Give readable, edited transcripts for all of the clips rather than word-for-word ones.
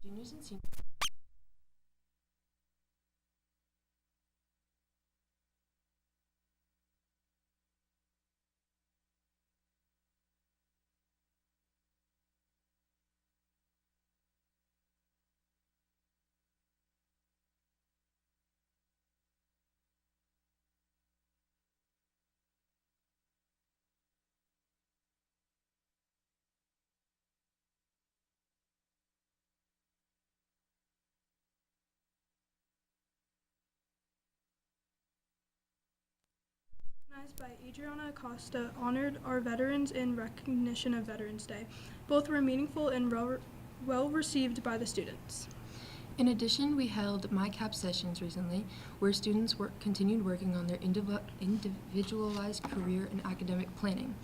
Juniors and seniors. Recognized by Adriana Acosta, honored our veterans in recognition of Veterans Day. Both were meaningful and well received by the students. In addition, we held MyCap sessions recently, where students continued working on their individualized career and academic planning.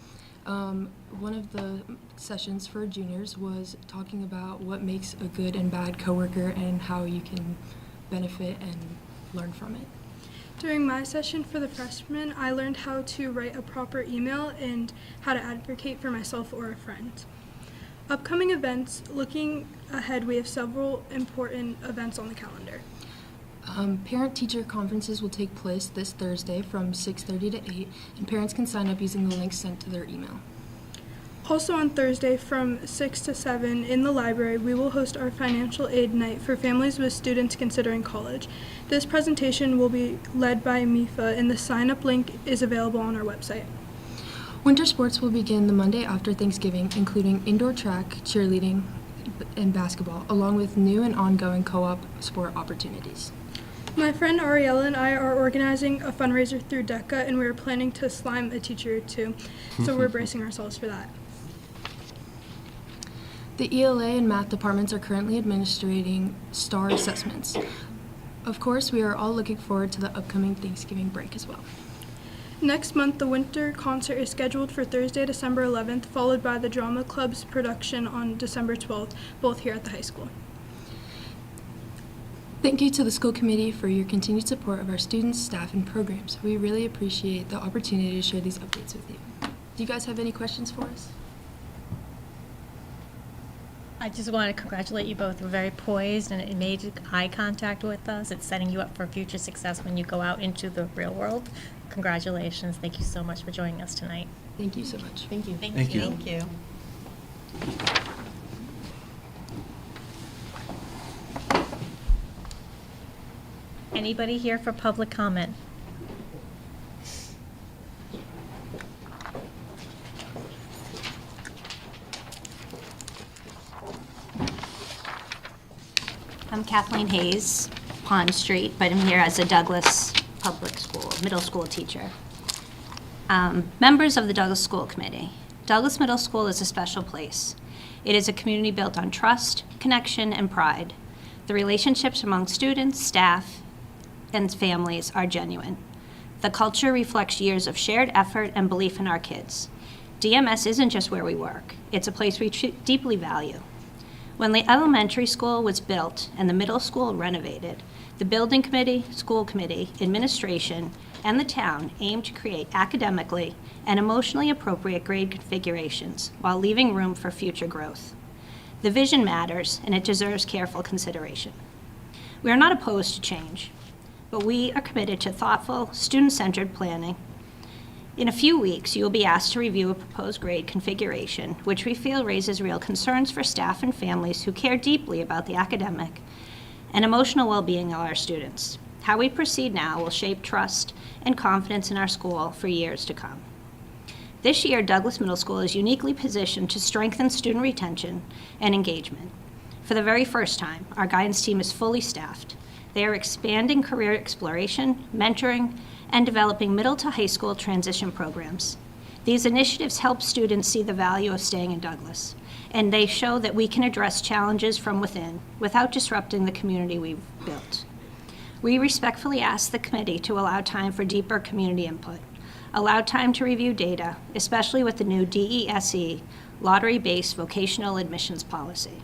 One of the sessions for juniors was talking about what makes a good and bad coworker and how you can benefit and learn from it. During my session for the freshmen, I learned how to write a proper email and how to advocate for myself or a friend. Upcoming events, looking ahead, we have several important events on the calendar. Parent-teacher conferences will take place this Thursday from 6:30 to 8, and parents can sign up using the link sent to their email. Also on Thursday from 6 to 7 in the library, we will host our financial aid night for families with students considering college. This presentation will be led by MIFA, and the sign-up link is available on our website. Winter sports will begin the Monday after Thanksgiving, including indoor track, cheerleading, and basketball, along with new and ongoing co-op sport opportunities. My friend Ariella and I are organizing a fundraiser through DECA, and we are planning to slime a teacher or two, so we're bracing ourselves for that. The ELA and math departments are currently administrating STAR assessments. Of course, we are all looking forward to the upcoming Thanksgiving break as well. Next month, the winter concert is scheduled for Thursday, December 11th, followed by the Drama Club's production on December 12th, both here at the high school. Thank you to the school committee for your continued support of our students, staff, and programs. We really appreciate the opportunity to share these updates with you. Do you guys have any questions for us? I just want to congratulate you both. You're very poised and it made eye contact with us. It's setting you up for future success when you go out into the real world. Congratulations. Thank you so much for joining us tonight. Thank you so much. Thank you. Thank you. Thank you. Anybody here for public comment? I'm Kathleen Hayes, Pond Street, but I'm here as a Douglas Public School, middle school teacher. Members of the Douglas School Committee. Douglas Middle School is a special place. It is a community built on trust, connection, and pride. The relationships among students, staff, and families are genuine. The culture reflects years of shared effort and belief in our kids. DMS isn't just where we work. It's a place we deeply value. When the elementary school was built and the middle school renovated, the building committee, school committee, administration, and the town aimed to create academically and emotionally appropriate grade configurations while leaving room for future growth. The vision matters, and it deserves careful consideration. We are not opposed to change, but we are committed to thoughtful, student-centered planning. In a few weeks, you will be asked to review a proposed grade configuration, which we feel raises real concerns for staff and families who care deeply about the academic and emotional well-being of our students. How we proceed now will shape trust and confidence in our school for years to come. This year, Douglas Middle School is uniquely positioned to strengthen student retention and engagement. For the very first time, our guidance team is fully staffed. They are expanding career exploration, mentoring, and developing middle to high school transition programs. These initiatives help students see the value of staying in Douglas, and they show that we can address challenges from within without disrupting the community we've built. We respectfully ask the committee to allow time for deeper community input, allow time to review data, especially with the new DESE, lottery-based vocational admissions policy.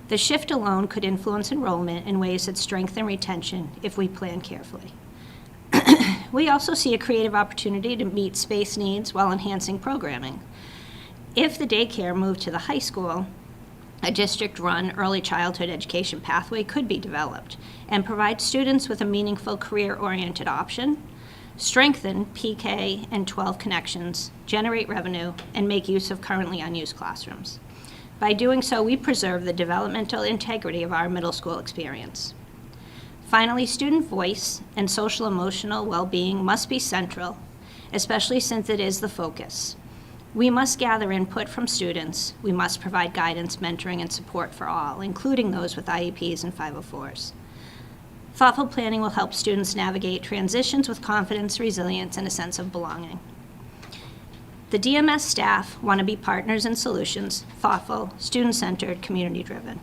The shift alone could influence enrollment in ways that strengthen retention if we plan carefully. We also see a creative opportunity to meet space needs while enhancing programming. If the daycare moved to the high school, a district-run early childhood education pathway could be developed and provide students with a meaningful career-oriented option, strengthen PK and 12 connections, generate revenue, and make use of currently unused classrooms. By doing so, we preserve the developmental integrity of our middle school experience. Finally, student voice and social-emotional well-being must be central, especially since it is the focus. We must gather input from students. We must provide guidance, mentoring, and support for all, including those with IEPs and 504s. Thoughtful planning will help students navigate transitions with confidence, resilience, and a sense of belonging. The DMS staff want to be partners in solutions, thoughtful, student-centered, community-driven.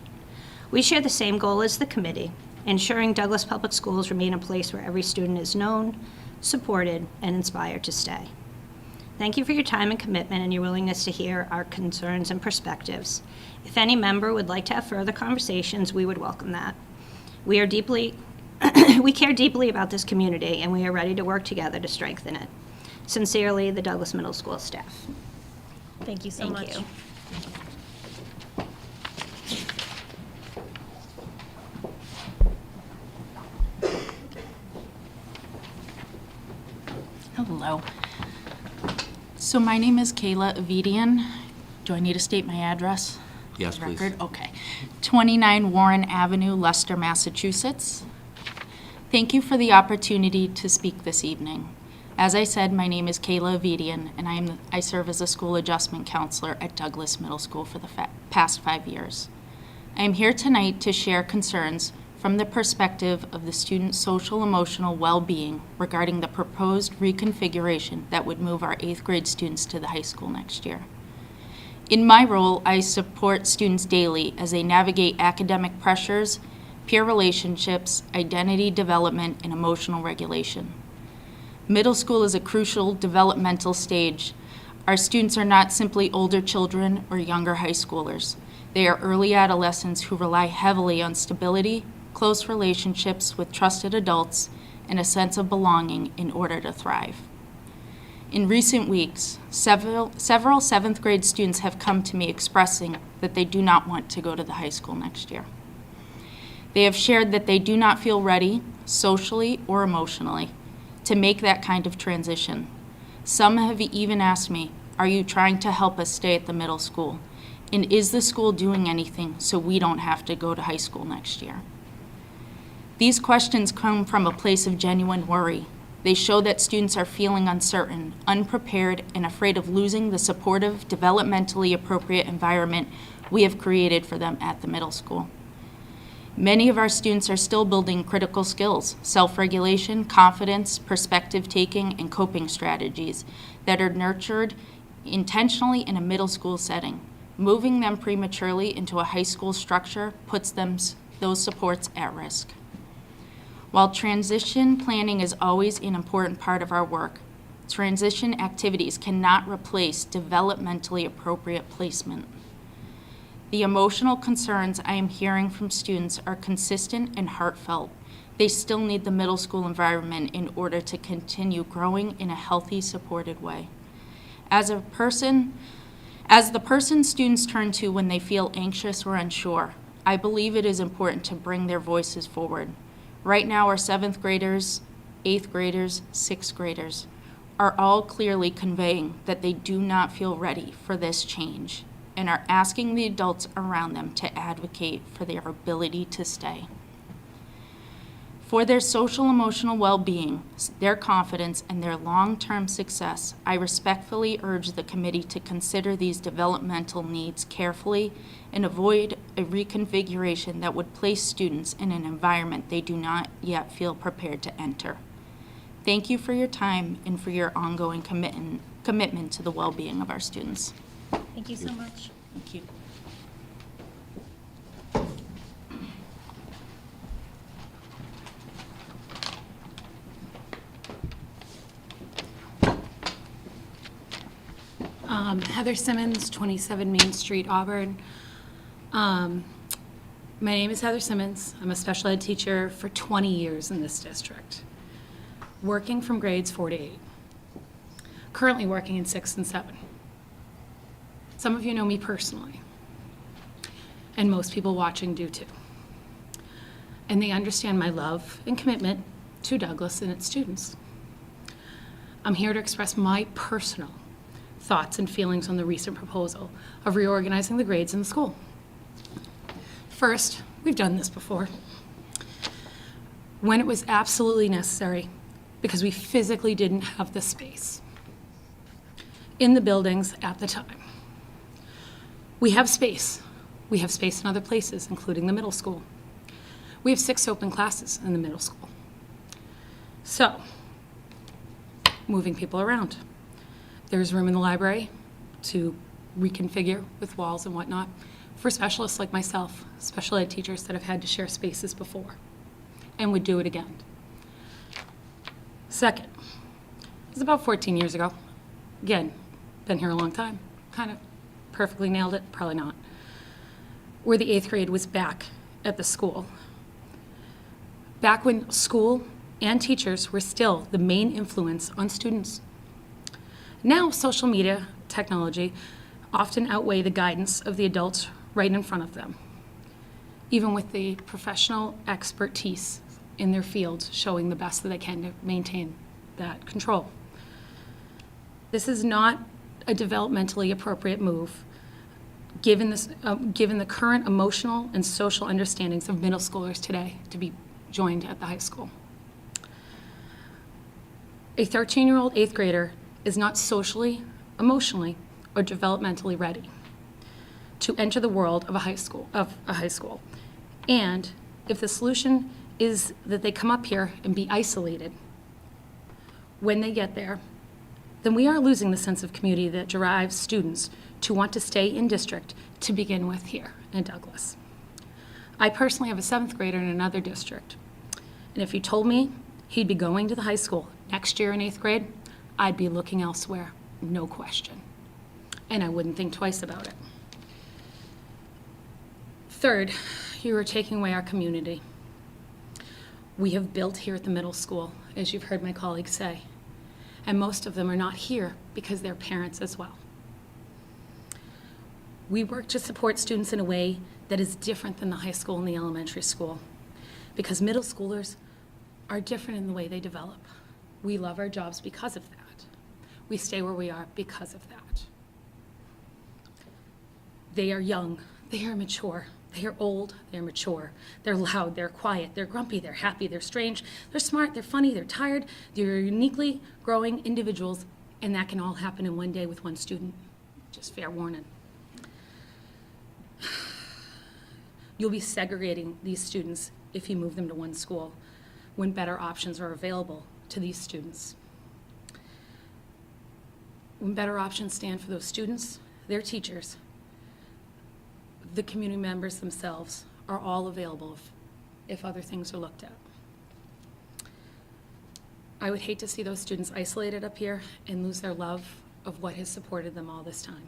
We share the same goal as the committee, ensuring Douglas Public Schools remain a place where every student is known, supported, and inspired to stay. Thank you for your time and commitment and your willingness to hear our concerns and perspectives. If any member would like to have further conversations, we would welcome that. We care deeply about this community, and we are ready to work together to strengthen it. Sincerely, the Douglas Middle School staff. Thank you so Thank much. you. Hello. So my name is Kayla Avidian. Do I need to state my address? Yes, For the please. record? Okay. 29 Warren Avenue, Leicester, Massachusetts. Thank you for the opportunity to speak this evening. As I said, my name is Kayla Avidian, and I serve as a school adjustment counselor at Douglas Middle School for the past 5 years. I am here tonight to share concerns from the perspective of the student's social emotional well-being regarding the proposed reconfiguration that would move our 8th grade students to the high school next year. In my role, I support students daily as they navigate academic pressures, peer relationships, identity development, and emotional regulation. Middle school is a crucial developmental stage. Our students are not simply older children or younger high schoolers. They are early adolescents who rely heavily on stability, close relationships with trusted adults, and a sense of belonging in order to thrive. In recent weeks, several 7th grade students have come to me expressing that they do not want to go to the high school next year. They have shared that they do not feel ready, socially or emotionally, to make that kind of transition. Some have even asked me, "Are you trying to help us stay at the middle school? And is the school doing anything so we don't have to go to high school next year?" These questions come from a place of genuine worry. They show that students are feeling uncertain, unprepared, and afraid of losing the supportive, developmentally appropriate environment we have created for them at the middle school. Many of our students are still building critical skills, self-regulation, confidence, perspective-taking, and coping strategies that are nurtured intentionally in a middle school setting. Moving them prematurely into a high school structure puts those supports at risk. While transition planning is always an important part of our work, transition activities cannot replace developmentally appropriate placement. The emotional concerns I am hearing from students are consistent and heartfelt. They still need the middle school environment in order to continue growing in a healthy, supported way. As the person students turn to when they feel anxious or unsure, I believe it is important to bring their voices forward. Right now, our 7th graders, 8th graders, 6th graders are all clearly conveying that they do not feel ready for this change and are asking the adults around them to advocate for their ability to stay. For their social emotional well-being, their confidence, and their long-term success, I respectfully urge the committee to consider these developmental needs carefully and avoid a reconfiguration that would place students in an environment they do not yet feel prepared to enter. Thank you for your time and for your ongoing commitment to the well-being of our students. Thank you so much. Thank you. Heather Simmons, 27 Main Street, Auburn. My name is Heather Simmons. I'm a special ed teacher for 20 years in this district, working from grades 4 to 8. Currently working in 6 and 7. Some of you know me personally. and most people watching do too. And they understand my love and commitment to Douglas and its students. I'm here to express my personal thoughts and feelings on the recent proposal of reorganizing the grades in the school. First, we've done this before. When it was absolutely necessary, because we physically didn't have the space in the buildings at the time. We have space. We have space in other places, including the middle school. We have 6 open classes in the middle school. So, moving people around. There's room in the library to reconfigure with walls and whatnot for specialists like myself, special ed teachers that have had to share spaces before and would do it again. Second, it was about 14 years ago. Again, been here a long time. Kind of perfectly nailed it, probably not. Where the 8th grade was back at the school. Back when school and teachers were still the main influence on students. Now, social media technology often outweigh the guidance of the adults right in front of them, even with the professional expertise in their field showing the best that they can to maintain that control. This is not a developmentally appropriate move given the current emotional and social understandings of middle schoolers today to be joined at the high school. A 13-year-old 8th grader is not socially, emotionally, or developmentally ready to enter the world of a high school. And if the solution is that they come up here and be isolated when they get there, then we are losing the sense of community that drives students to want to stay in district to begin with here in Douglas. I personally have a 7th grader in another district, and if you told me he'd be going to the high school next year in 8th grade, I'd be looking elsewhere, no question. And I wouldn't think twice about it. Third, you are taking away our community. We have built here at the middle school, as you've heard my colleagues say, and most of them are not here because they're parents as well. We work to support students in a way that is different than the high school and the elementary school, because middle schoolers are different in the way they develop. We love our jobs because of that. We stay where we are because of that. They are young, they are mature, they are old, they're mature, they're loud, they're quiet, they're grumpy, they're happy, they're strange, they're smart, they're funny, they're tired, they're uniquely growing individuals, and that can all happen in one day with one student. Just fair warning. You'll be segregating these students if you move them to one school when better options are available to these students. When better options stand for those students, their teachers, the community members themselves are all available if other things are looked at. I would hate to see those students isolated up here and lose their love of what has supported them all this time.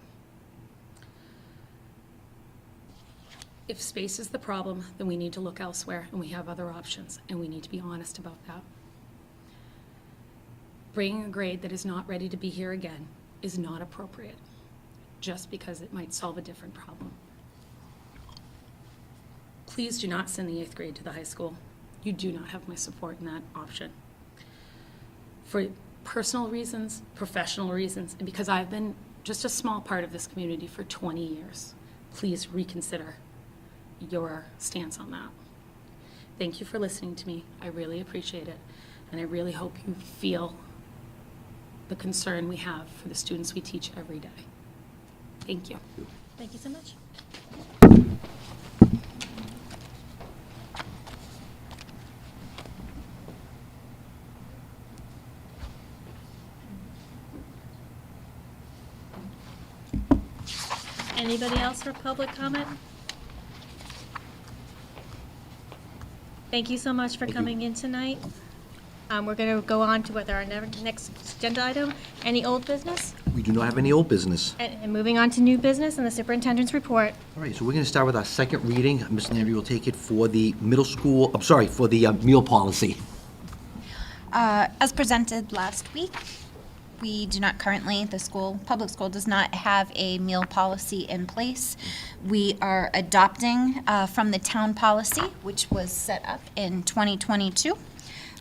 If space is the problem, then we need to look elsewhere, and we have other options, and we need to be honest about that. Bringing a grade that is not ready to be here again is not appropriate, just because it might solve a different problem. Please do not send the 8th grade to the high school. You do not have my support in that option. For personal reasons, professional reasons, and because I've been just a small part of this community for 20 years, please reconsider your stance on that. Thank you for listening to me. I really appreciate it, and I really hope you feel the concern we have for the students we teach every day. Thank you. Thank you so much. Anybody else for public comment? Thank you so much for coming in tonight. We're going to go on to what our next agenda item. Any old business? We do not have any old business. And moving on to new business and the superintendent's report. All right, so we're going to start with our second reading. Ms. Landry will take it for the middle school, for the meal policy. As presented last week, We do not currently, public school does not have a meal policy in place. We are adopting from the town policy, which was set up in 2022.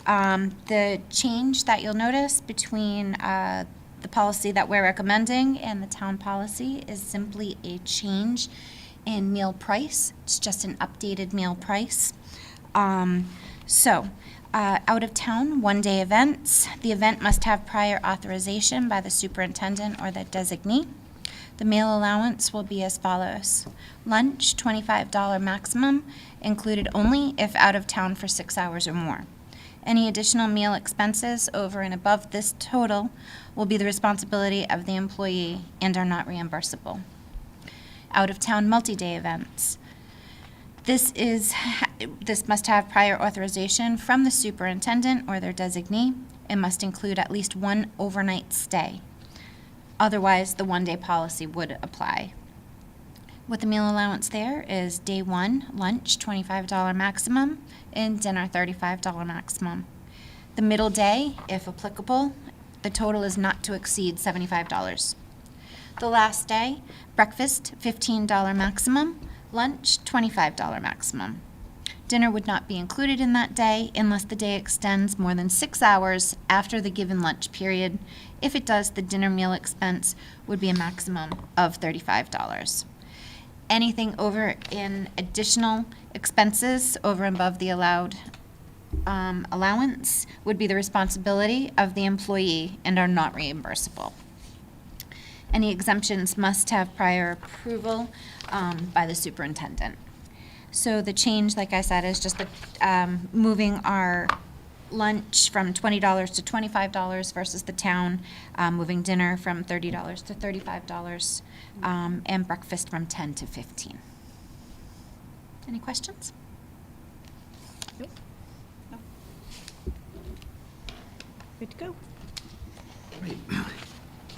The change that you'll notice between the policy that we're recommending and the town policy is simply a change in meal price. It's just an updated meal price. Out of town, one-day events. The event must have prior authorization by the superintendent or the designee. The meal allowance will be as follows. Lunch, $25 maximum, included only if out of town for 6 hours or more. Any additional meal expenses over and above this total will be the responsibility of the employee and are not reimbursable. Out-of-town multi-day events. This must have prior authorization from the superintendent or their designee and must include at least one overnight stay. Otherwise, the one-day policy would apply. What the meal allowance there is day one, lunch, $25 maximum, and dinner, $35 maximum. The middle day, if applicable, the total is not to exceed $75. The last day, breakfast, $15 maximum, lunch, $25 maximum. Dinner would not be included in that day unless the day extends more than 6 hours after the given lunch period. If it does, the dinner meal expense would be a maximum of $35. Anything over in additional expenses over and above the allowed allowance would be the responsibility of the employee and are not reimbursable. Any exemptions must have prior approval by the superintendent. So the change, like I said, is just moving our lunch from $20 to $25 versus the town, moving dinner from $30 to $35, and breakfast from $10 to $15. Any questions? Good to go. Right.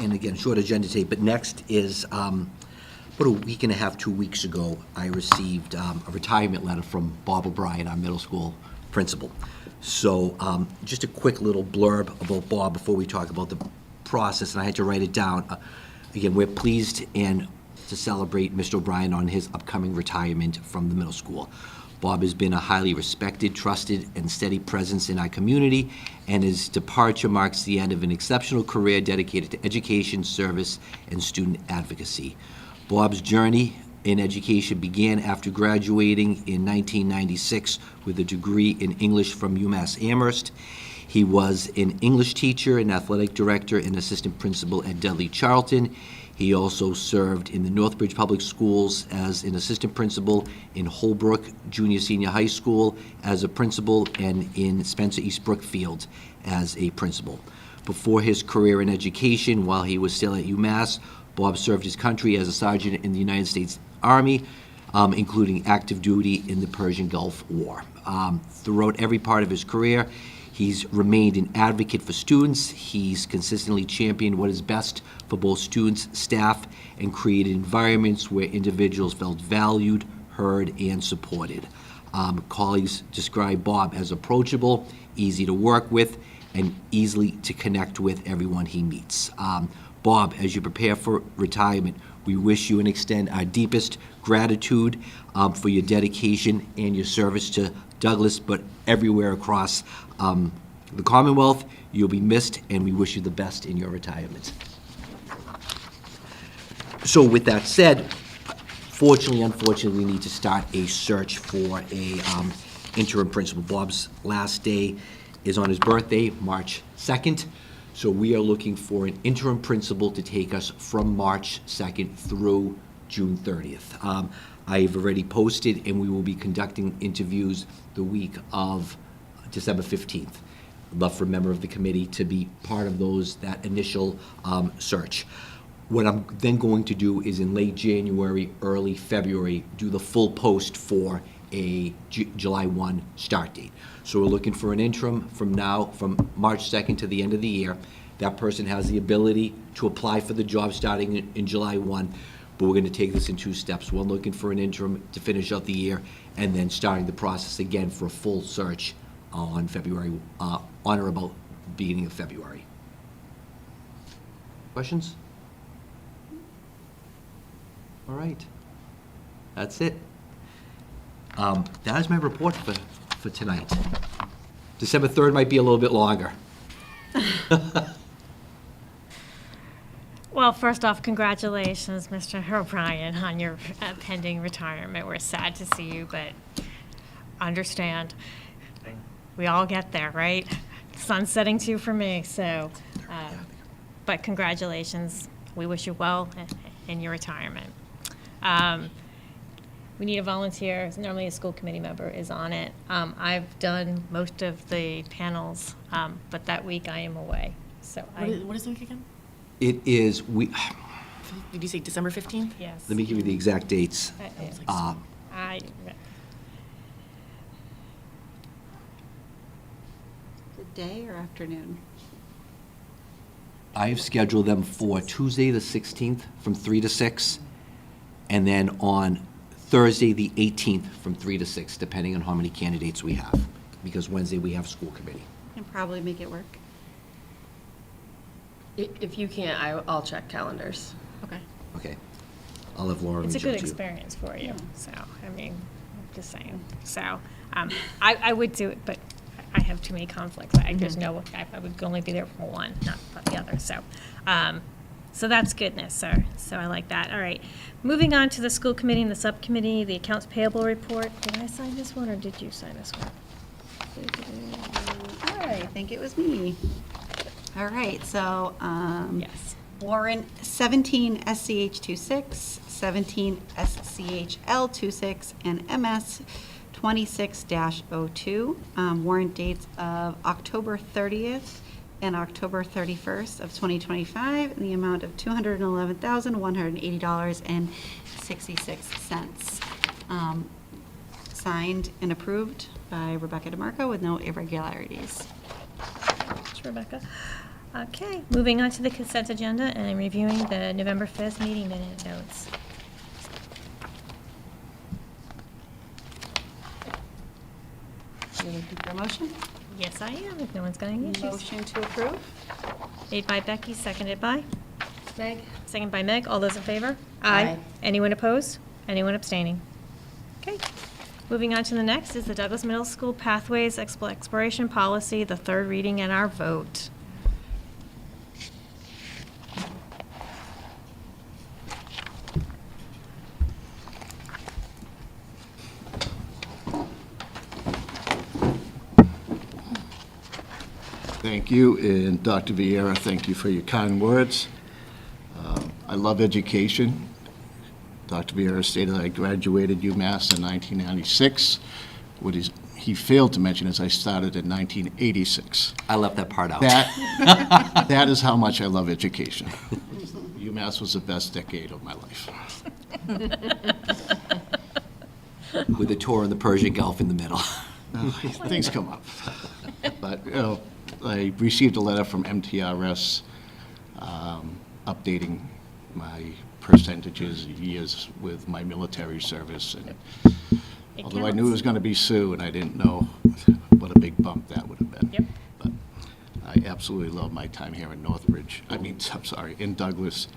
And again, short agenda today, but next is, about a week and a half, 2 weeks ago, I received a retirement letter from Bob O'Brien, our middle school principal. So just a quick little blurb about Bob before we talk about the process, and I had to write it down. Again, we're pleased and to celebrate Mr. O'Brien on his upcoming retirement from the middle school. Bob has been a highly respected, trusted, and steady presence in our community, and his departure marks the end of an exceptional career dedicated to education, service, and student advocacy. Bob's journey in education began after graduating in 1996 with a degree in English from UMass Amherst. He was an English teacher, an athletic director, and assistant principal at Dudley Charlton. He also served in the Northbridge Public Schools as an assistant principal, in Holbrook Junior Senior High School as a principal, and in Spencer East Brookfield as a principal. Before his career in education, while he was still at UMass, Bob served his country as a sergeant in the United States Army, including active duty in the Persian Gulf War. Throughout every part of his career, he's remained an advocate for students. He's consistently championed what is best for both students, staff, and created environments where individuals felt valued, heard, and supported. Colleagues describe Bob as approachable, easy to work with, and easily to connect with everyone he meets. Bob, as you prepare for retirement, we wish you and extend our deepest gratitude for your dedication and your service to Douglas, but everywhere across the Commonwealth. You'll be missed, and we wish you the best in your retirement. So with that said, unfortunately, we need to start a search for a interim principal. Bob's last day is on his birthday, March 2nd. So we are looking for an interim principal to take us from March 2nd through June 30th. I've already posted, and we will be conducting interviews the week of December 15th. I'd love for a member of the committee to be part of that initial search. What I'm then going to do is in late January, early February, do the full post for a July 1 start date. So we're looking for an interim from March 2nd to the end of the year. That person has the ability to apply for the job starting in July 1, but we're going to take this in 2 steps. One, looking for an interim to finish out the year, and then starting the process again for a full search on February, on or about beginning of February. Questions? All right. That's it. That is my report for tonight. December 3rd might be a little bit longer. Well, first off, congratulations, Mr. O'Brien, on your pending retirement. We're sad to see you, but understand. We all get there, right? Sun's setting too for me, so, but congratulations. We wish you well in your retirement. We need a volunteer. Normally, a school committee member is on it. I've done most of the panels, but that week I am away. So What is the week again? It is, Did you say December 15th? yes. let me give you the exact dates. The day or afternoon? I have scheduled them for Tuesday, the 16th, from 3 to 6, and then on Thursday, the 18th, from 3 to 6, depending on how many candidates we have, because Wednesday we have school committee. Can probably make it work. If you can't, I'll check calendars. Okay. Okay. I'll have Lauren It's a reach good out to you. experience for you, so, I mean, I'm just saying. So, I would do it, but I have too many conflicts. There's no, I would only be there for one, not for the other, so. So that's goodness, sir. So I like that. All right. Moving on to the school committee and the subcommittee, the accounts payable report. Did I sign this one, or did you sign this one? I think it was me. All right, so, Yes. warrant 17 SCH26, 17 SCHL26, and MS 26-02. Warrant dates of October 30th and October 31st of 2025 in the amount of $211,180.66. Signed and approved by Rebecca DeMarco with no irregularities. Thanks, Rebecca. Okay, moving on to the consent agenda and reviewing the November 5th meeting minute notes. You looking for a motion? Yes, I am, if no one's got any issues. Motion to approve? Made by Becky, seconded by? Meg? Second by Meg. All those in favor? Aye. Anyone opposed? Anyone abstaining? Okay. Moving on to the next is the Douglas Middle School Pathways Exploration Policy, the third reading and our vote. Thank you, and Dr. Vieira, thank you for your kind words. I love education. Dr. Vieira stated I graduated UMass in 1996. What he failed to mention is I started in 1986. I left that part out. That is how much I love education. UMass was the best decade of my life. With the tour in the Persian Gulf in the middle. Things come up. But, you know, I received a letter from MTRS updating my percentages, years with my military service. And although I knew it was going to be soon, I didn't know what a big bump that would have been. Yep. But I absolutely love my time here in Northridge. In Douglas.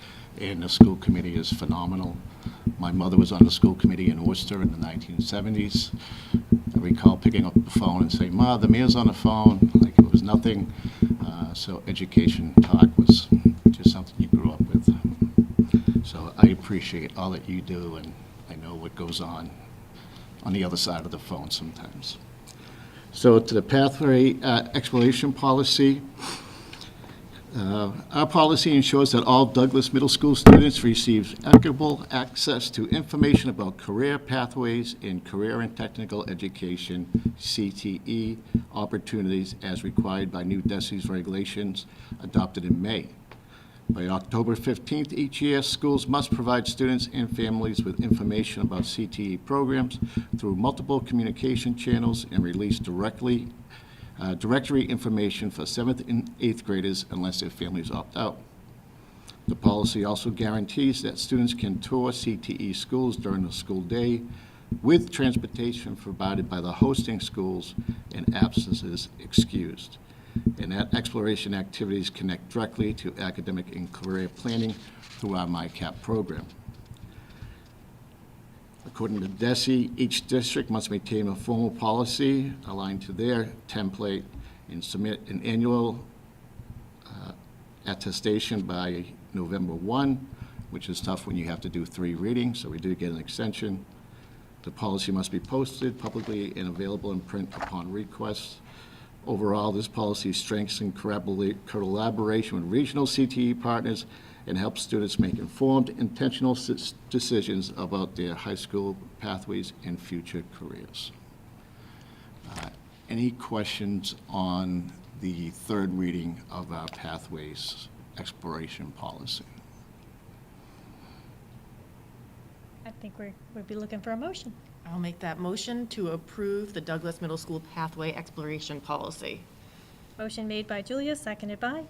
And the school committee is phenomenal. My mother was on the school committee in Worcester in the 1970s. I recall picking up the phone and saying, "Ma, the mayor's on the phone," like it was nothing. So education talk was just something you grew up with. So I appreciate all that you do, and I know what goes on the other side of the phone sometimes. So to the pathway exploration policy, our policy ensures that all Douglas Middle School students receive equitable access to information about career pathways in career and technical education, CTE, opportunities as required by new DESE's regulations adopted in May. By October 15th each year, schools must provide students and families with information about CTE programs through multiple communication channels and release directory information for 7th and 8th graders unless their families opt out. The policy also guarantees that students can tour CTE schools during the school day with transportation provided by the hosting schools and absences excused. and that exploration activities connect directly to academic and career planning through our MyCap program. According to DESE, each district must maintain a formal policy aligned to their template and submit an annual attestation by November 1, which is tough when you have to do 3 readings, so we did get an extension. The policy must be posted publicly and available in print upon request. Overall, this policy strengthens collaboration with regional CTE partners and helps students make informed, intentional decisions about their high school pathways and future careers. Any questions on the third reading of our pathways exploration policy? I think we'd be looking for a motion. I'll make that motion to approve the Douglas Middle School Pathway Exploration Policy. Motion made by Julia, seconded by?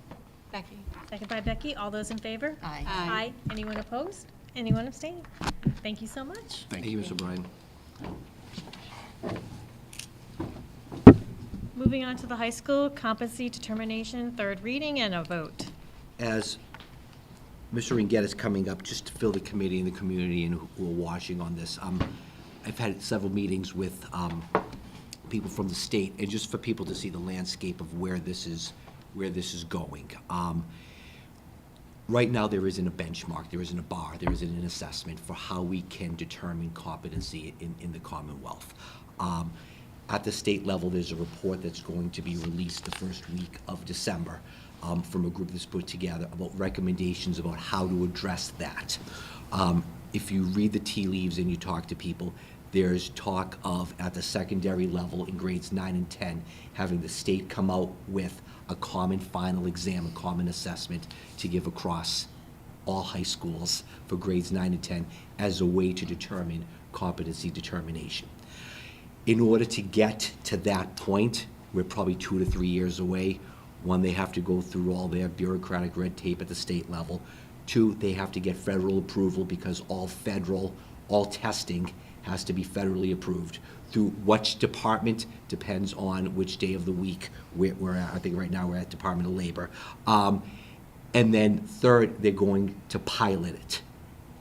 Becky. Seconded by Becky. All those in favor? Aye. Aye. Anyone opposed? Anyone abstaining? Thank you so much. Thank you, Mr. O'Brien. Moving on to the high school competency determination, third reading and a vote. As Mr. Ringett is coming up, just to fill the committee and the community and who are watching on this, I've had several meetings with people from the state, and just for people to see the landscape of where this is going. Right now, there isn't a benchmark, there isn't a bar, there isn't an assessment for how we can determine competency in the Commonwealth. At the state level, there's a report that's going to be released the first week of December from a group that's put together about recommendations about how to address that. If you read the tea leaves and you talk to people, there's talk of, at the secondary level in grades 9 and 10, having the state come out with a common final exam, a common assessment to give across all high schools for grades 9 and 10 as a way to determine competency determination. In order to get to that point, we're probably 2 to 3 years away. 1, they have to go through all their bureaucratic red tape at the state level. 2, they have to get federal approval because all testing has to be federally approved. Through which department depends on which day of the week we're at. I think right now we're at Department of Labor. And then 3rd, they're going to pilot it.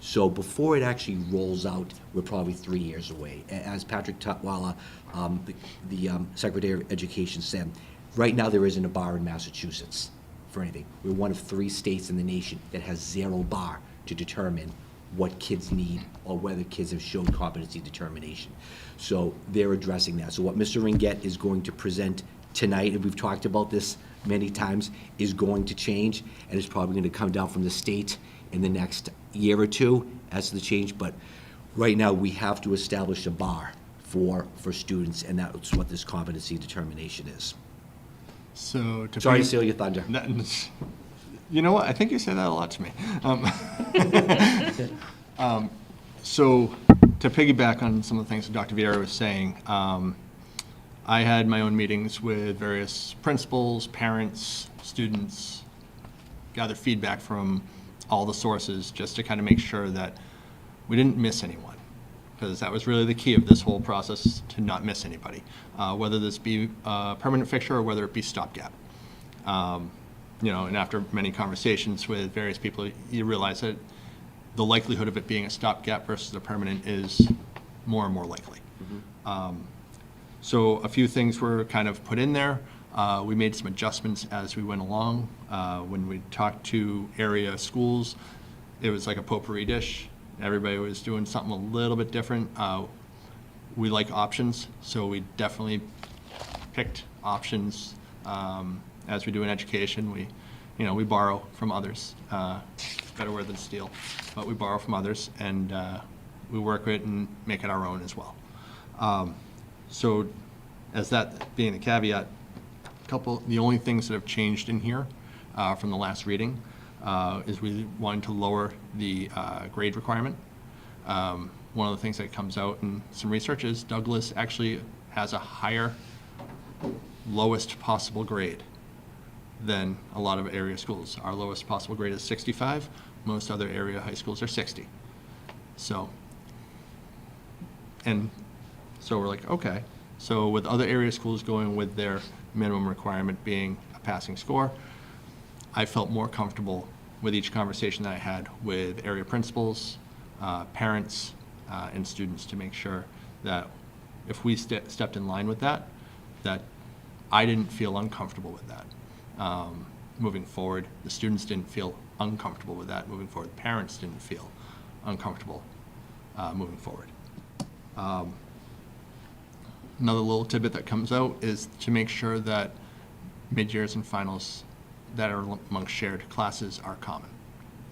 So before it actually rolls out, we're probably 3 years away. As Patrick Tutwiler, the Secretary of Education, said, right now there isn't a bar in Massachusetts for anything. We're one of 3 states in the nation that has 0 bar to determine what kids need or whether kids have shown competency determination. So they're addressing that. So what Mr. Ringett is going to present tonight, and we've talked about this many times, is going to change, and it's probably going to come down from the state in the next year or 2 as to the change. But right now, we have to establish a bar for students, and that's what this competency determination is. So Sorry to steal your thunder. You know what? I think you say that a lot to me. So to piggyback on some of the things that Dr. Vieira was saying, I had my own meetings with various principals, parents, students, gather feedback from all the sources just to kind of make sure that we didn't miss anyone, because that was really the key of this whole process, to not miss anybody, whether this be a permanent fixture or whether it be stopgap. And after many conversations with various people, you realize that the likelihood of it being a stopgap versus a permanent is more and more likely. Mm-hmm. So a few things were kind of put in there. We made some adjustments as we went along. When we talked to area schools, it was like a potpourri dish. Everybody was doing something a little bit different. We like options, so we definitely picked options. As we do in education, we borrow from others. Better word than steal, but we borrow from others, and we work with it and make it our own as well. So as that being the caveat, the only things that have changed in here from the last reading is we wanted to lower the grade requirement. One of the things that comes out in some research is Douglas actually has a higher lowest possible grade than a lot of area schools. Our lowest possible grade is 65. Most other area high schools are 60. So we're like, okay. So with other area schools going with their minimum requirement being a passing score. I felt more comfortable with each conversation that I had with area principals, parents, and students to make sure that if we stepped in line with that, that I didn't feel uncomfortable with that. Moving forward, the students didn't feel uncomfortable with that. Moving forward, the parents didn't feel uncomfortable moving forward. Another little tidbit that comes out is to make sure that mid-years and finals that are among shared classes are common.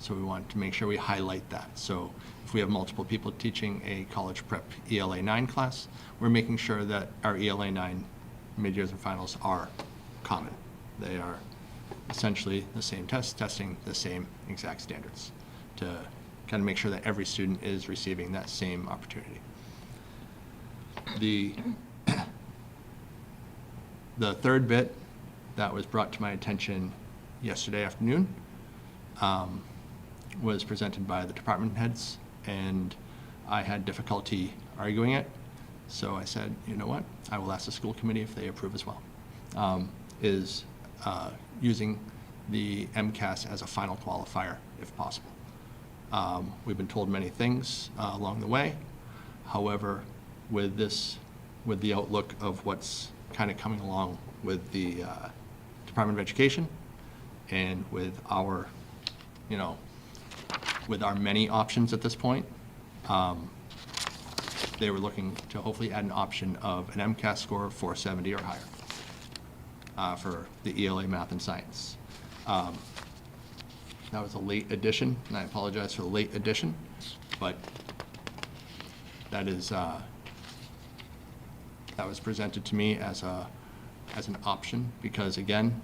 So we want to make sure we highlight that. So if we have multiple people teaching a college prep ELA 9 class, we're making sure that our ELA 9 mid-years and finals are common. They are essentially the same testing the same exact standards to kind of make sure that every student is receiving that same opportunity. The third bit that was brought to my attention yesterday afternoon was presented by the department heads, and I had difficulty arguing it. So I said, you know what, I will ask the school committee if they approve as well, is using the MCAS as a final qualifier if possible. We've been told many things along the way. However, with the outlook of what's kind of coming along with the Department of Education and with our, with our many options at this point, they were looking to hopefully add an option of an MCAS score of 470 or higher for the ELA math and science. That was a late addition, and I apologize for the late addition, but that is that was presented to me as an option because, again,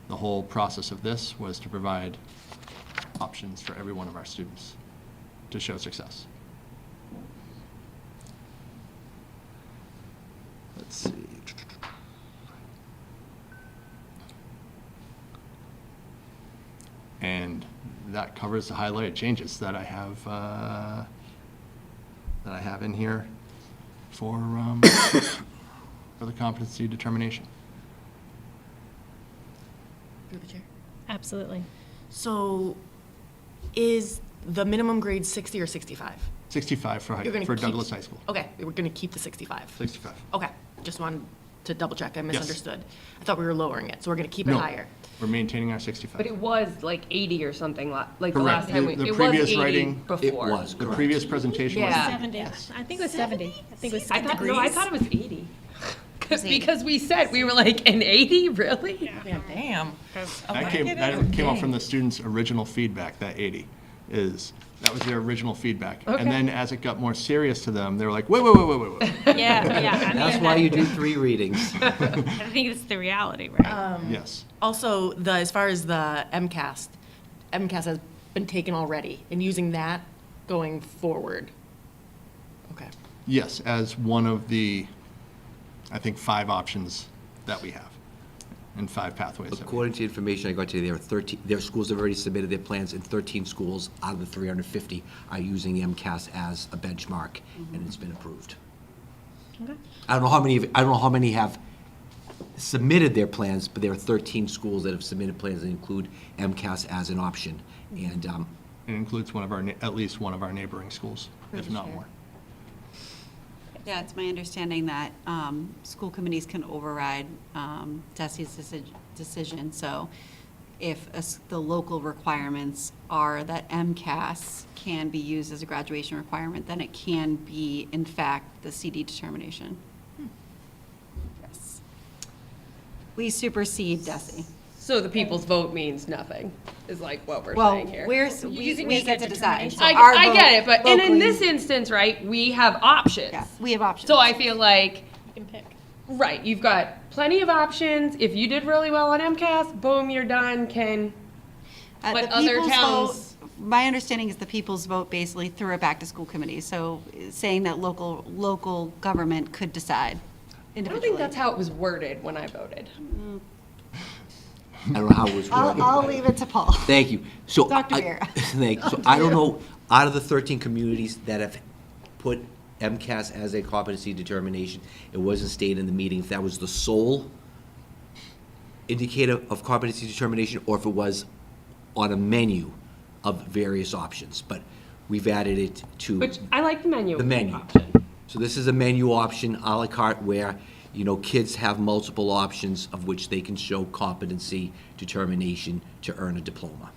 the whole process of this was to provide options for every one of our students to show success. Let's see. And that covers the highlighted changes that I have in here for for the competency determination. Through the chair. Absolutely. So is the minimum grade 60 or 65? 65 for You're gonna for keep- Douglas High School. Okay, we're going to keep the 65. 65. Okay, just wanted to double check. I misunderstood. I thought we were lowering it, so we're going to keep it No, higher. we're maintaining our 65. But it was like 80 or something, like the Correct. last time, The it was previous 80 writing- before. It was, The correct. previous presentation was. Yeah. 70. I think it was 70. I think it was I 70 thought, no, I thought it was 80. was 80. Because we said, we were like, an 80, really? Yeah, damn. That came up from the students' original feedback, that 80 that was their original feedback. Okay. And then as it got more serious to them, they were like, wait. Yeah. I mean, That's why you do 3 readings. I think it's the reality, right? Yes. Also, as far as the MCAS has been taken already, and using that going forward. Okay. Yes, as one of the, I think, 5 options that we have and 5 pathways. that we have. According to the information I got today, their schools have already submitted their plans, and 13 schools out of the 350 are using MCAS as a benchmark, and it's been approved. Okay. I don't know how many have submitted their plans, but there are 13 schools that have submitted plans that include MCAS as an option. And It includes at least one of our neighboring schools, if not more. Yeah, it's my understanding that school committees can override DESE's decision. So if the local requirements are that MCAS can be used as a graduation requirement, then it can be, in fact, the CD determination. Yes. We supersede DESE. So the people's vote means nothing, is like what we're Well, saying here. we get to decide. So I our get it, but in locally- this instance, right, we have options. Yeah, we have options. So I feel like, You can pick. right, you've got plenty of options. If you did really well on MCAS, boom, you're done, but The other people's towns. vote- My understanding is the people's vote basically threw it back to school committee, so saying that local government could decide I don't individually. think that's how it was worded when I voted. I don't know how it was worded. I'll leave it to Paul. Thank you. So Dr. I- Vera. Thank you. So I don't know, out of the 13 communities that have put MCAS as a competency determination, it wasn't stated in the meeting if that was the sole indicator of competency determination or if it was on a menu of various options, but we've added it to Which, I like the menu. the menu. option. So this is a menu option, à la carte, where, you know, kids have multiple options of which they can show competency determination to earn a diploma.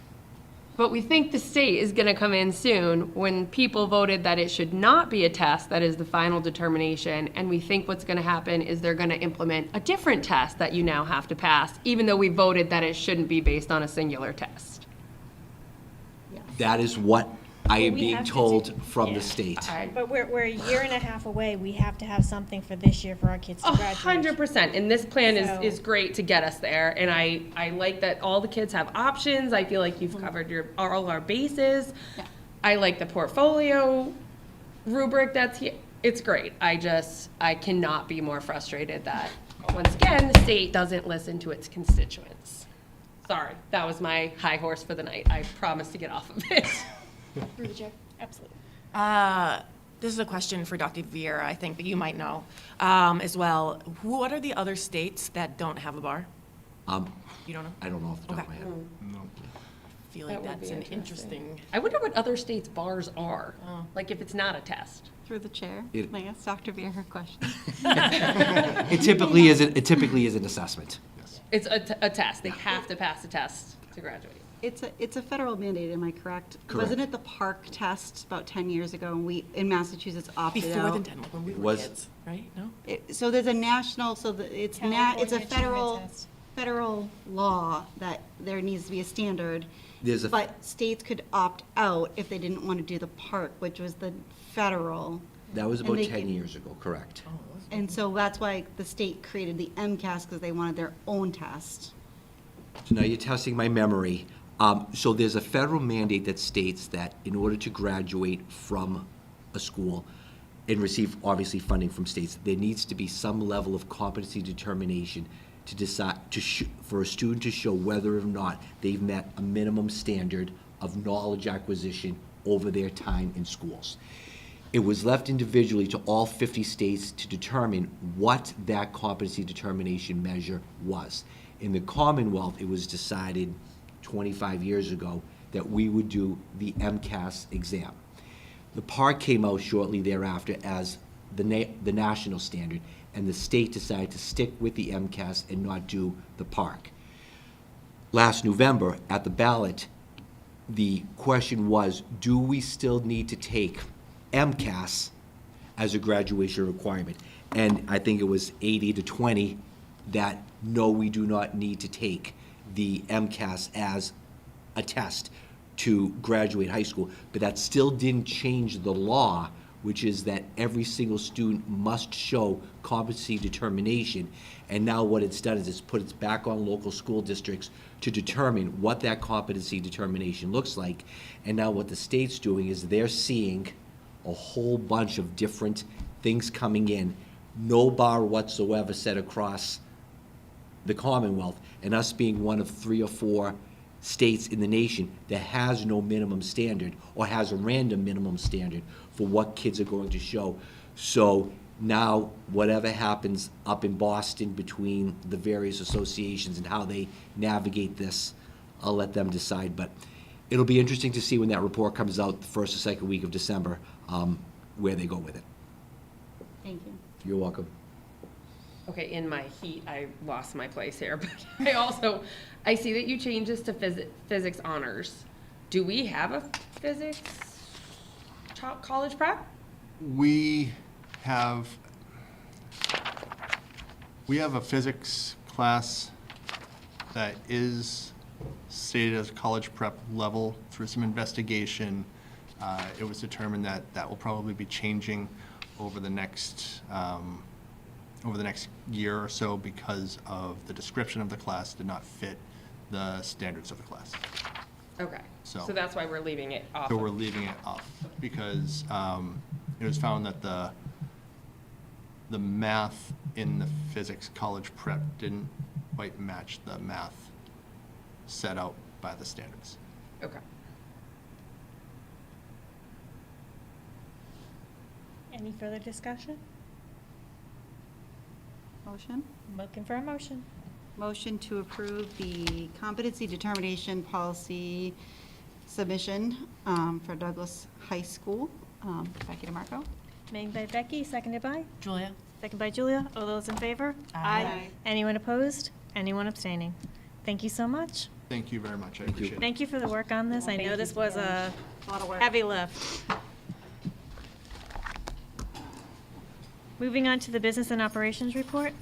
But we think the state is going to come in soon when people voted that it should not be a test that is the final determination. And we think what's going to happen is they're going to implement a different test that you now have to pass, even though we voted that it shouldn't be based on a singular test. That is what I am we being have to told do- from yeah. the state. But we're a year and a half away. We have to have something for this year for our kids to graduate. 100%. And this plan So- is great to get us there. And I like that all the kids have options. I feel like you've covered all our bases. I like the portfolio rubric that's here. It's great. I cannot be more frustrated that, once again, the state doesn't listen to its constituents. Sorry, that was my high horse for the night. I promise to get off of it. Through the chair. Absolutely. This is a question for Dr. Vieira, I think, that you might know as well. What are the other states that don't have a bar? You don't know? I don't know off the top of my Okay. head. I feel like That would that's be an interesting. interesting. I wonder what other states' bars are, like if it's not a test. Through the chair, It- may I ask Dr. Beer her question? It typically is an assessment. It's a test. They have to pass a test to graduate. It's a federal mandate, am I correct? Correct. Wasn't it the PARC test about 10 years ago, and we, in Massachusetts, opted out? Before the 10, like when we were Was- kids, right? No? So there's a national, so it's it's a California achievement federal, test. federal law that there needs to be a standard. There's a- But states could opt out if they didn't want to do the PARC, which was the federal. That was And about they 10 can- years ago, correct. And so that's why the state created the MCAS, because they wanted their own test. So now you're testing my memory. So there's a federal mandate that states that in order to graduate from a school and receive, obviously, funding from states, there needs to be some level of competency determination to decide, for a student to show whether or not they've met a minimum standard of knowledge acquisition over their time in schools. It was left individually to all 50 states to determine what that competency determination measure was. In the Commonwealth, it was decided 25 years ago that we would do the MCAS exam. The PARC came out shortly thereafter as the national standard, and the state decided to stick with the MCAS and not do the PARC. Last November, at the ballot, the question was, do we still need to take MCAS as a graduation requirement? And I think it was 80 to 20 that, no, we do not need to take the MCAS as a test to graduate high school. But that still didn't change the law, which is that every single student must show competency determination. And now what it's done is it's put it back on local school districts to determine what that competency determination looks like. And now what the state's doing is they're seeing a whole bunch of different things coming in, no bar whatsoever set across the Commonwealth, and us being one of 3 or 4 states in the nation that has no minimum standard or has a random minimum standard for what kids are going to show. So now, whatever happens up in Boston between the various associations and how they navigate this, I'll let them decide. But it'll be interesting to see when that report comes out the first or second week of December, where they go with it. Thank you. You're welcome. Okay, in my heat, I lost my place here, but I see that you changed this to physics honors. Do we have a physics college prep? We have a physics class that is stated as college prep level. Through some investigation, it was determined that that will probably be changing over the next year or so because of the description of the class did not fit the standards of the class. Okay, So- so that's why we're leaving it off. So we're leaving it off because it was found that the math in the physics college prep didn't quite match the math set out by the standards. Okay. Any further discussion? Motion? Looking for a motion. Motion to approve the competency determination policy submission for Douglas High School. Becky DeMarco? Made by Becky, seconded by? Julia? Seconded by Julia. All those in favor? Aye. Anyone opposed? Anyone abstaining? Thank you so much. Thank you very much. I appreciate it. Thank you for the work on this. I know this was a heavy lift. Moving on to the business and operations report.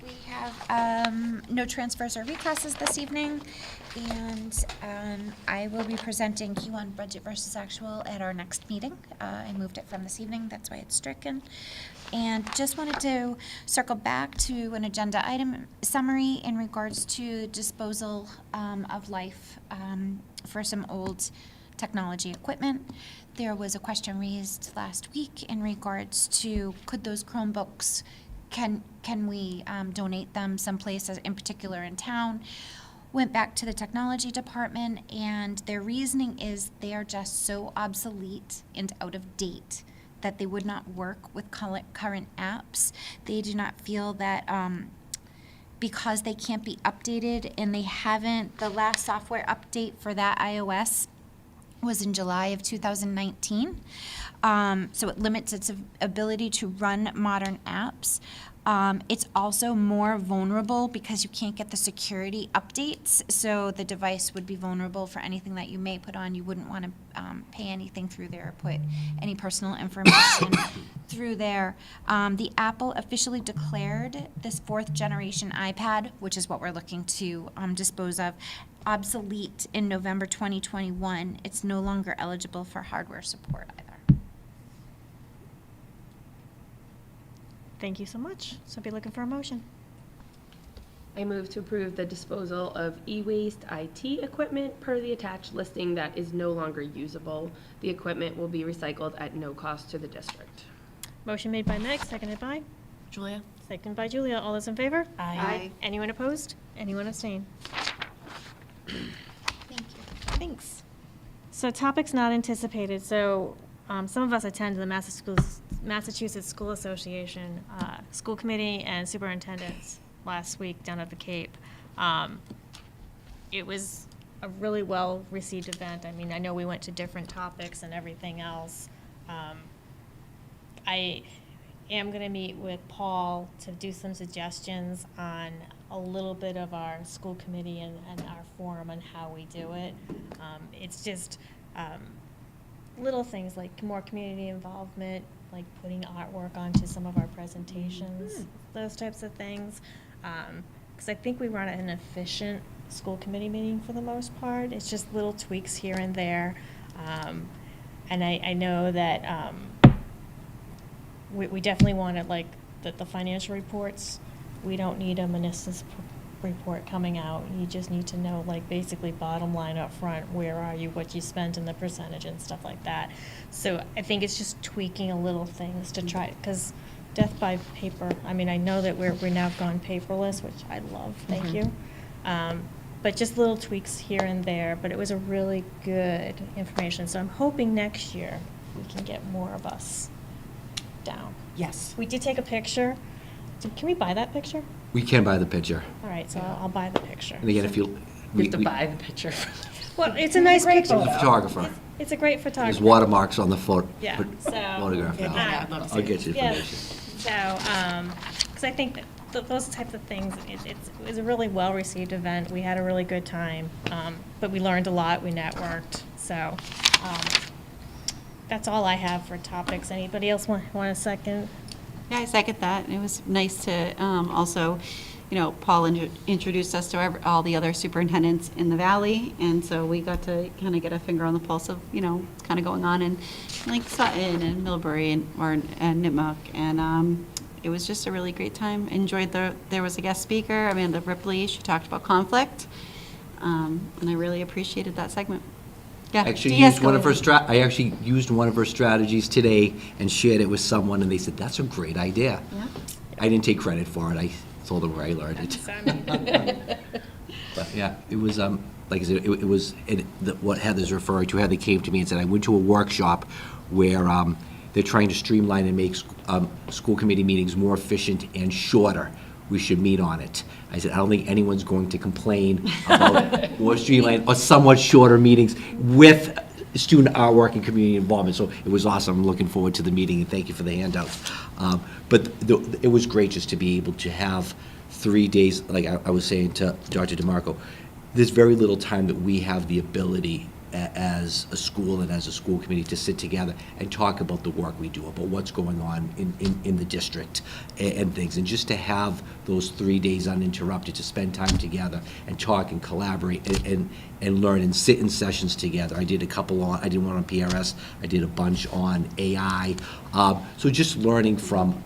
We have no transfers or reclasses this evening, and I will be presenting Q1 budget versus actual at our next meeting. I moved it from this evening, that's why it's stricken. And just wanted to circle back to an agenda item summary in regards to disposal of life for some old technology equipment. There was a question raised last week in regards to could those Chromebooks, can we donate them someplace, in particular in town? Went back to the technology department, and their reasoning is they are just so obsolete and out of date that they would not work with current apps. They do not feel that because they can't be updated, and they haven't, the last software update for that iOS was in July of 2019. So it limits its ability to run modern apps. It's also more vulnerable because you can't get the security updates. So the device would be vulnerable for anything that you may put on. You wouldn't want to pay anything through there, put any personal information through there. The Apple officially declared this 4th generation iPad, which is what we're looking to dispose of, obsolete in November 2021. It's no longer eligible for hardware support either. Thank you so much. So I'll be looking for a motion. I move to approve the disposal of e-waste IT equipment per the attached listing that is no longer usable. The equipment will be recycled at no cost to the district. Motion made by Meg, seconded by? Julia? Seconded by Julia. All those in favor? Aye. Anyone opposed? Anyone abstain? Thank you. Thanks. So topics not anticipated. So some of us attended the Massachusetts School Association School Committee and Superintendents last week down at the Cape. It was a really well-received event. I mean, I know we went to different topics and everything else. I am going to meet with Paul to do some suggestions on a little bit of our school committee and our forum and how we do it. It's just little things like more community involvement, like putting artwork onto some of our presentations, those types of things. Because I think we run an efficient school committee meeting for the most part. It's just little tweaks here and there. And I know that we definitely wanted, like, the financial reports. We don't need a Meniscus report coming out. You just need to know, like, basically bottom line up front, where are you, what you spent, and the percentage and stuff like that. So I think it's just tweaking a little things to try, because death by paper, I mean, I know that we're now gone paperless, which I love, thank you. But just little tweaks here and there, but it was a really good information. So I'm hoping next year we can get more of us down. Yes. We did take a picture. Can we buy that picture? We can buy the picture. All right, so I'll buy the picture. And again, if you... You have to buy the picture. Well, it's a nice picture. The photographer. It's a great There's photographer. watermarks on the Yeah, so- photograph now. Yeah, I'd love to I'll get you Yeah. information. So, because I think that those types of things, it was a really well-received event. We had a really good time, but we learned a lot. We networked. So that's all I have for topics. Anybody else want a second? Yeah, I second that. It was nice to also, Paul introduced us to all the other superintendents in the valley, and so we got to kind of get a finger on the pulse of, what's kind of going on in like Sutton and Millbury and Nipmuc, and it was just a really great time. Enjoyed there was a guest speaker, Amanda Ripley. She talked about conflict, and I really appreciated that segment. Yeah. I actually Yes, used go one of her ahead. I actually used one of her strategies today and shared it with someone, and they said, that's a great idea. Yeah. I didn't take credit for it. I told them where I learned it. But yeah, it was, like I said, it was, what Heather's referring to, Heather came to me and said, I went to a workshop where they're trying to streamline and make school committee meetings more efficient and shorter, we should meet on it. I said, I don't think anyone's going to complain about more streamlined or somewhat shorter meetings with student artwork and community involvement. So it was awesome. I'm looking forward to the meeting, and thank you for the handouts. But it was great just to be able to have 3 days, like I was saying to Dr. DeMarco, there's very little time that we have the ability as a school and as a school committee to sit together and talk about the work we do, about what's going on in the district and things. And just to have those 3 days uninterrupted, to spend time together and talk and collaborate and learn and sit in sessions together. I did I did one on PRS, I did a bunch on AI. So just learning from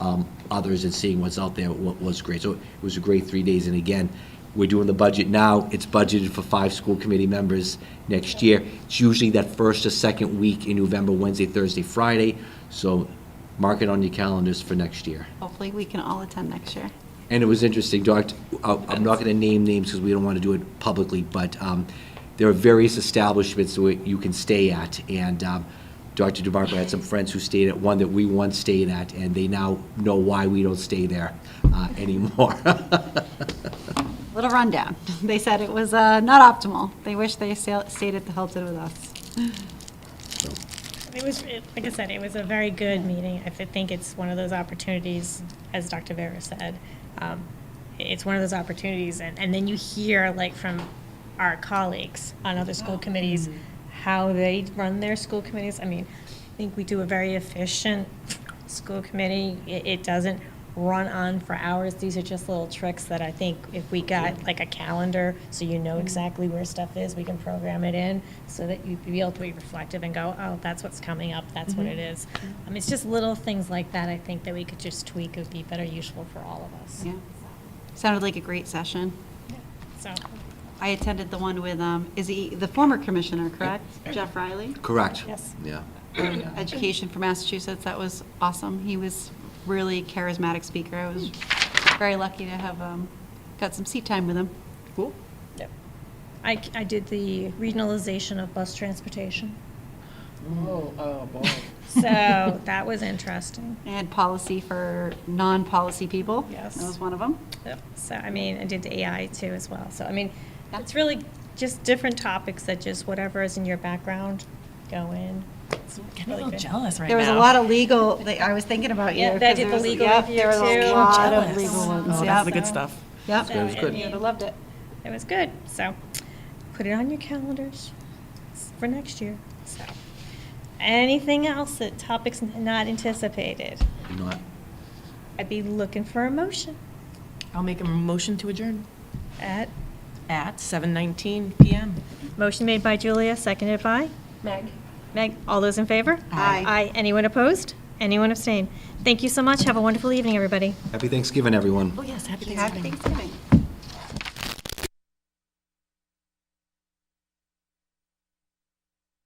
others and seeing what's out there was great. So it was a great 3 days. And again, we're doing the budget now. It's budgeted for 5 school committee members next year. It's usually that first or second week in November, Wednesday, Thursday, Friday. So mark it on your calendars for next year. Hopefully, we can all attend next year. And it was interesting, Doctor, I'm not going to name names because we don't want to do it publicly, but there are various establishments that you can stay at. And Dr. DeMarco had some friends who stayed at one that we once stayed at, and they now know why we don't stay there anymore. Little rundown. They said it was not optimal. They wish they stayed at the Hilton with us. Like I said, it was a very good meeting. I think it's one of those opportunities, as Dr. Vera said, it's one of those opportunities, and then you hear, like, from our colleagues on other school committees, how they run their school committees. I mean, I think we do a very efficient school committee. It doesn't run on for hours. These are just little tricks that I think if we got like a calendar, so you know exactly where stuff is, we can program it in so that you'd be able to be reflective and go, oh, that's what's coming up, that's what it is. It's just little things like that I think that we could just tweak. It would be better useful for all of us. Yeah. Sounded like a great session. So, I attended the one with, is he the former commissioner, correct? Jeff Riley? Correct. yes. Yeah. Education for Massachusetts. That was awesome. He was really charismatic speaker. I was very lucky to have got some seat time with him. Cool. Yep. I did the regionalization of bus transportation. Oh, boy. So that was interesting. They had policy for non-policy people. Yes. That was one of them. Yep. So, I did the AI too as well. So, it's really just different topics that just whatever is in your background, go in. It's Getting a really little good. jealous right There was now. a lot of legal, I was thinking about you. Yeah, that 'cause did there the was- legal yep, review there was too. a lot of Jealous. legal ones. Oh, yeah. that's the good stuff. Yep. So, was good. You'd have loved it. It was good. So, put it on your calendars for next year. So, anything else that topics not anticipated? Not. I'd be looking for a motion I'll make a motion to adjourn at, at 7:19 PM. motion made by Julia, seconded by? Meg, all those in favor? Aye. Aye. Anyone opposed? Anyone abstain? Thank you so much. Have a wonderful evening, everybody. Happy Thanksgiving, everyone. Oh, yes, happy Happy Thanksgiving. Thanksgiving.